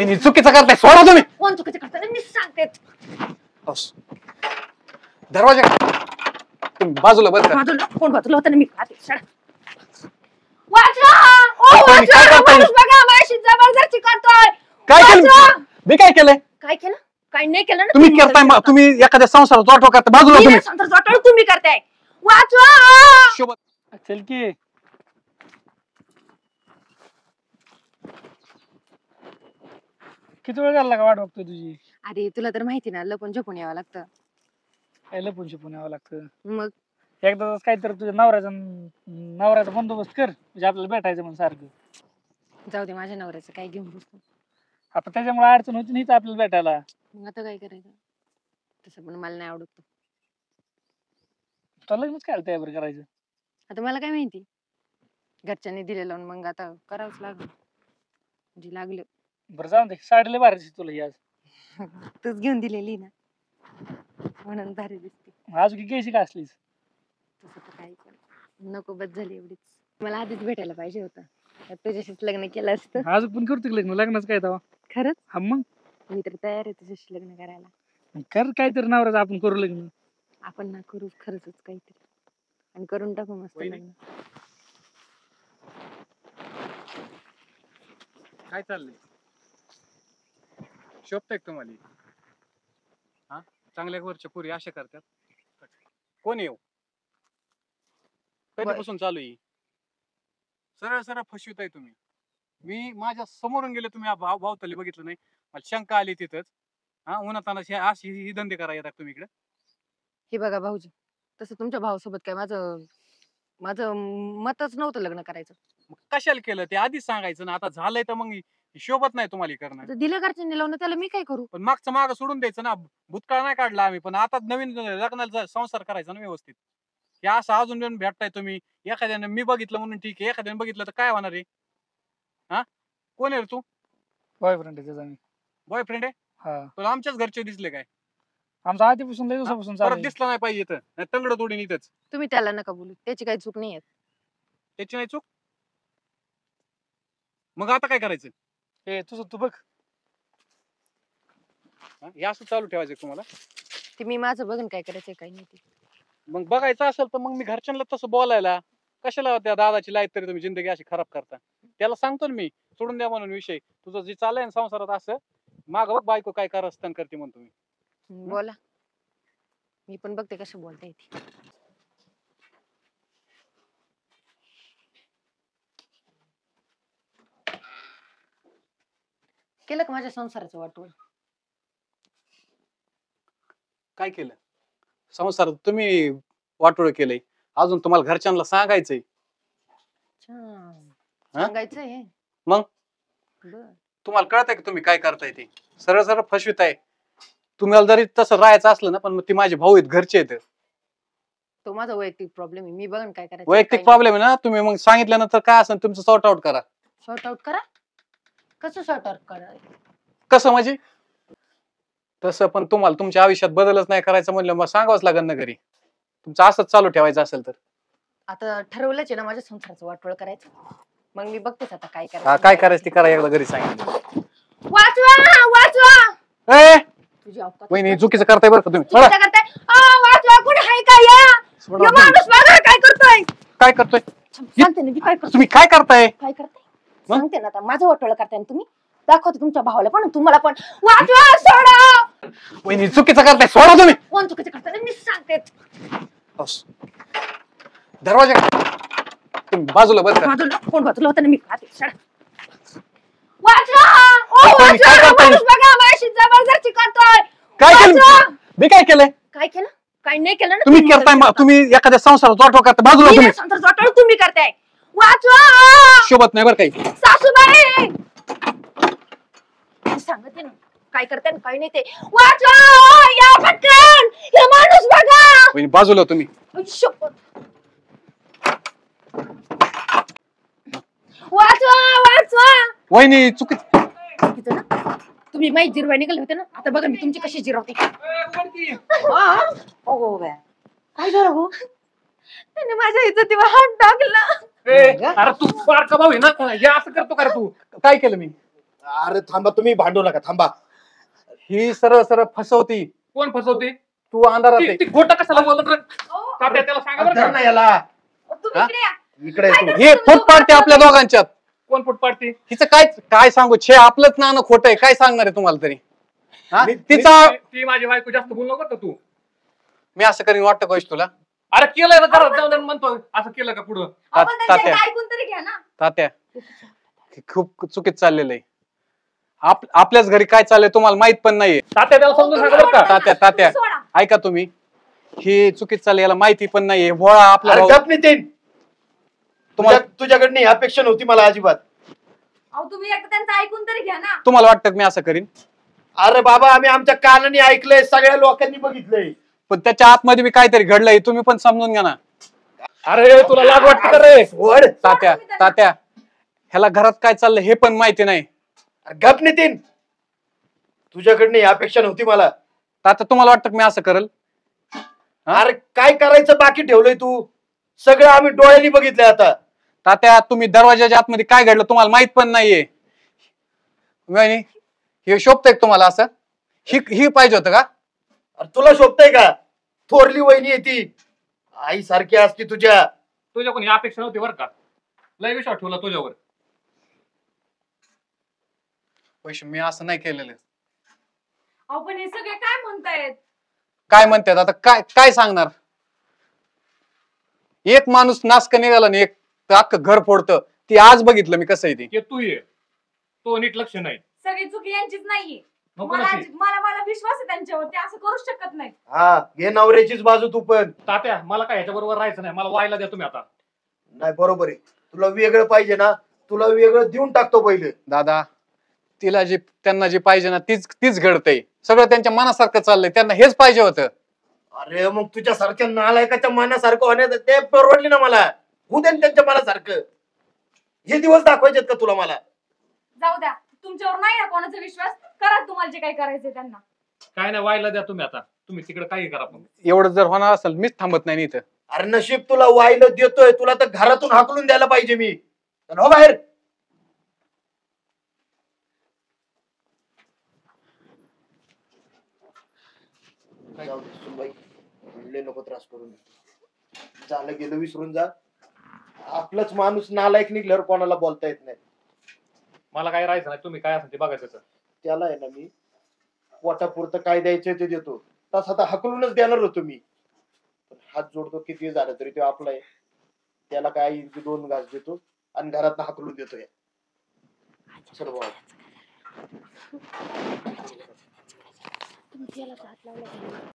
चुकीचं करताय, सोडा तुम्ही. कोण चुकीचं करताय मी सांगते. दरवाजा तुम्ही बाजूला बंद करा. बाजूला होता ना मी पाहते. वाचवा काय करताय? माणूस बघा माझी जबरदस्ती करतोय. काय केलं मी? काय केलंय? काय केलं? काय नाही केलं ना तुम्ही करताय. तुम्ही एखाद्या संसारात वाटो करता, बाजूला तुम्ही. संसार तुम्ही करताय. वाचवा. शोभत चल की किती वेळ झाला का वाट बघतोय तुझी? अरे तुला तर माहिती ना लपून झोपून यावं लागतं. यायला पुंशी पुण्यावं लागतं. मग एकदा काहीतरी तुझ्या नवऱ्याचा बंदोबस्त कर, म्हणजे आपल्याला भेटायचं म्हणून सारखं. जाऊ दे, माझ्या नवऱ्याचं काय घेऊन बसतो. आता त्याच्यामुळे अडचण होती नाही आपल्याला भेटायला. मग आता काय करायचं? तसं पण मला नाही आवडत. तुला लग्नच काय तयार करायचं? आता मला काय माहिती, घरच्यांनी दिले लावून मग आता करावंच लागलं. म्हणजे लागलं. बरं जाऊन दे, साडी लय भारी दिसते तुला ही आज. तूच घेऊन दिलेली ना म्हणून भारी दिसते. अजून घ्यायची का असलीच? तसं तर काही नको, बस झाली एवढीच. मला आधीच भेटायला पाहिजे होतं, तुझ्याशीच लग्न केलं असतं. अजून पण करतो लग्न? लग्नाचं काय तेव्हा? खरंच? हा मग मी तर तयार आहे तुझ्याशी लग्न करायला. कर काहीतरी नवऱ्याचं आपण करू लग्न. आपण ना करू खरंच काहीतरी आणि करून टाकू मस्त लग्न. काय चाललंय? शोभतंय तुम्हाला? हा, चांगल्या वरच्या पुरी अशा करतात. कोण येऊ? कधीपासून चालू आहे? सरळ सरळ फसविताय तुम्ही. मी माझ्या समोरून गेले, तुम्ही भावताली बघितलं नाही, मला शंका आली तिथंच. हा, उन्हातानाशी अशी ही धंदे करा येतात तुम्ही इकडे. हे बघा भाऊजी, तसं तुमच्या भावासोबत काय माझं मतच नव्हतं लग्न करायचं. मग कशाला केलं ते आधीच सांगायचं ना. आता झालंय तर मग शोभत नाही तुम्हाला करणं. दिलं घरच्यांनी लावून, त्याला मी काय करू? पण मागचं मागं सोडून द्यायचं ना. भूतकाळ नाही काढला आम्ही, पण आता नवीन लग्नाला संसार करायचा ना व्यवस्थित. हे असं अजून पण भेटताय तुम्ही. एखाद्याने मी बघितलं म्हणून ठीक आहे, एखाद्याने बघितलं तर काय होणार आहे? हा, कोण आहे रे तू? बॉयफ्रेंड आहे त्याचा. बॉयफ्रेंड आहे? हा. तुला आमच्याच घरचे दिसले काय? आमचा आधीपासून लय दिवसापासून परत दिसला नाही पाहिजे तर तंगड तोडीन इथंच. तुम्ही त्याला नका बोलू, त्याची काही चूक नाही. त्याची नाही चूक? मग आता काय करायचं? हे तुझं तू बघ. हे असं चालू ठेवायचं तुम्हाला? ते मी माझं बघून काय करायचंय काही नाही. ते मग बघायचं असेल तर मग मी घरच्यांना तसं बोलायला कशाला त्या दादाची लाईफ तरी तुम्ही जिंदगी अशी खराब करता? त्याला सांगतो ना मी, सोडून द्या म्हणून विषय. तुझं जे चाललंय ना संसारात असं, माग बघ बायको काय कारस्थान करते म्हणतो मी. बोला, मी पण बघते कसं बोलता येते. केलं का माझ्या संसाराचं वाटोळ? काय केलं? संसारात तुम्ही वाटोळ केलंय, अजून तुम्हाला घरच्यांना सांगायचंय. सांगायचंय? मग तुम्हाला कळतंय का तुम्ही काय करताय? ते सरळ सरळ फसविताय. तुम्हाला जरी तसं राहायचं असलं ना, पण मग ती माझे भाऊ आहेत, घरचे आहेत. तो माझा वैयक्तिक प्रॉब्लेम आहे, मी बघन काय करायचं. वैयक्तिक प्रॉब्लेम आहे ना, तुम्ही मग सांगितल्यानंतर काय असेल तुमचं सॉर्ट आउट करा. सॉर्ट आउट करा? कसं सॉर्ट आउट करा? कसं म्हणजे? तसं पण तुम्हाला तुमच्या आयुष्यात बदलच नाही करायचं म्हणलं मग सांगावंच लागेल ना घरी. तुमचं असंच चालू ठेवायचं असेल तर. आता ठरवलंच आहे ना माझ्या संसाराचं वाटोळ करायचं, मग मी बघतेच आता काय करायचं. काय करायचं ते करा, एकदा घरी सांगितलं. वाचवा वाचवा. ए तुझी औकात वहिनी, चुकीचं करताय बरं का तुम्ही. चुकीचं करताय. वाचवा, कोणी आहे का? या माणूस बघा काय करतोय. काय करतोय? सांगते ना मी काय करतोय. तुम्ही काय करताय? काय करताय सांगते ना. आता माझं वाटोळ करताय तुम्ही, दाखवते तुमच्या भावाला पण तुम्हाला पण. वाचवा, सोडा. वहिनी, चुकीचं करताय, सोडा तुम्ही. कोण चुकीचं करताय मी सांगते. दरवाजा तुम्ही बाजूला बंद करा. बाजूला होता ना मी पाहते. वाचवा, काय माणूस बघा माझी जबरदस्ती करतोय. काय केलं मी? काय केलंय? काय केलं? काय नाही केलं ना. तुम्ही करताय, तुम्ही एखाद्या संसारात वाटोळ करता, बाजूला तुम्ही. संसाराचं वाटोळ तुम्ही करताय. वाचवा. शोभत नाही बरं काही. सासूबाई सांगते ना काय करताय आणि काय नाही ते. वाचवा, या पटकन, या माणूस बघा. वहिनी, बाजूला तुम्ही. वाचवा वाचवा. वहिनी, चुकीचं ना तुम्ही माहिती जिरवाय निघाले होते ना, आता बघा मी तुमची कशी जिरवते. काय झालं हो? त्याने माझ्या इज्जतीवर हात टाकला. अरे तू बारका भाऊ आहे ना, हे असं करतो का रे तू? काय केलं मी? अरे थांबा, तुम्ही भांडू नका, थांबा. ही सरळ सरळ फसवती. कोण फसवते? तू अंधारात आहे. ती खोटं कशाला बोलत रे? तात्या, त्याला सांगा बरं धर का. ना याला. तुम्ही हा? इकडे या. इकडे काय तू. करता? हे फूट पाडते आपल्या दोघांच्यात. कोण फुट पाडते? हिचं काय काय सांगू, छे आपलंच नाणं खोटं आहे, काय सांगणार आहे तुम्हाला तरी? हा? तिचा ती माझी बायको जास्त बोलू नको बरं का तू. मी असं करीन वाटतं कश तुला? अरे केलंय ना, घरात जाऊन म्हणतो असं केलं का पुढं? आपण त्यांच्या तात्या. इकडे ऐकून तरी घ्या ना. तात्या खूप चुकीत चाललेलं आहे. आपल्याच घरी काय चाललंय तुम्हाला माहित पण नाहीये. तात्या, त्याला समजून सांगा बरं का. तात्या सोडा. ऐका तुम्ही, ही चुकीत चालली, याला माहिती पण नाहीये. भोळा आपला अरे भाऊ. गप नितीन. तुझ्याकडनं ही अपेक्षा नव्हती मला अजिबात. अहो तुम्ही एकदा त्यांचं ऐकून तरी घ्या ना. तुम्हाला वाटतं की मी असं करीन? अरे बाबा, आम्ही आमच्या कानाने ऐकलंय, सगळ्या लोकांनी बघितलंय. पण त्याच्या आतमध्ये मी काहीतरी घडलंय, तुम्ही पण समजून घ्या ना. अरे तुला लाज वाटते का रे? वड. तात्या ह्याला घरात काय चाललंय हे पण माहिती नाही. अरे गप नितीन. तुझ्याकडनं ही अपेक्षा नव्हती मला. तात्या तुम्हाला वाटतं की मी असं करल? हा? अरे काय करायचं बाकी ठेवलंय तू? सगळं आम्ही डोळ्यांनी बघितलंय आता. तात्या तुम्ही दरवाजाच्या आतमध्ये काय घडलं तुम्हाला माहित पण नाहीये. वहिनी, हे शोभतंय का तुम्हाला असं? ही पाहिजे होतं का? अरे तुला शोभतय का? थोरली वहिनी आहे ती, आई सारखी असती तुझ्या. तुझ्या कोणी अपेक्षा नव्हती बरं का. लय विश्वास ठेवला तुझ्यावर. पैसे मी असं नाही केलेलं. अहो पण हे सगळे काय म्हणतायत? काय म्हणतात आता, काय सांगणार? एक माणूस नासक निघाला आणि एक अख्खं घर फोडतं. ती आज बघितलं मी कसं आहे ती. की तू ये, तो नीट लक्ष नाही. सगळी चुकी यांचीच नाहीये. नको मला नशी. मला विश्वास आहे त्यांच्यावर, ते असं करू शकत नाही. हा, घे नवऱ्याचीच बाजू तू पण. तात्या, मला काय ह्याच्या बरोबर राहायचं नाही. मला व्हायला द्या तुम्ही आता. नाही, बरोबर आहे. तुला वेगळं पाहिजे ना, तुला वेगळं देऊन टाकतो पहिले. दादा, त्यांना जे पाहिजे ना तीच घडतंय. सगळं त्यांच्या मनासारखं चाललंय, त्यांना हेच पाहिजे होतं. अरे मग तुझ्यासारख्या नालायकाच्या मनासारखं होण्याचं ते परवडली ना मला. होऊ दे ना त्यांच्या मनासारखं. हे दिवस दाखवायचेत का तुला मला? जाऊ द्या, तुमच्यावर नाही ना कोणाचा विश्वास. करा तुम्हाला जे काही करायचंय त्यांना. काय नाही, व्हायला द्या तुम्ही आता. तुम्ही तिकडे काही करा पण. एवढं जर होणार असेल मीच थांबत नाही इथं. अरे नशीब तुला वाहिलं देतोय, तुला तर घरातून हाकलून द्यायला पाहिजे मी. चल हो बाहेर. जाऊ दे, सुनबाई. लय नको त्रास करून. झालं गेलं विसरून जा. आपलंच माणूस नालायक निघल्यावर कोणाला बोलता येत नाही. मला काय राहायचं नाही. तुम्ही काय असेल ते बघायचं. त्याला आहे ना मी पोटापुरतं काय द्यायचं ते देतो. तसं आता हकलूनच देणार होतो मी. पण हात जोडतो, किती झालं तरी तो आपला आहे. त्याला काय 2 घास देतो आणि घरात हकलून देतोय. चल बाबा. तुम्ही त्याला हात लावला.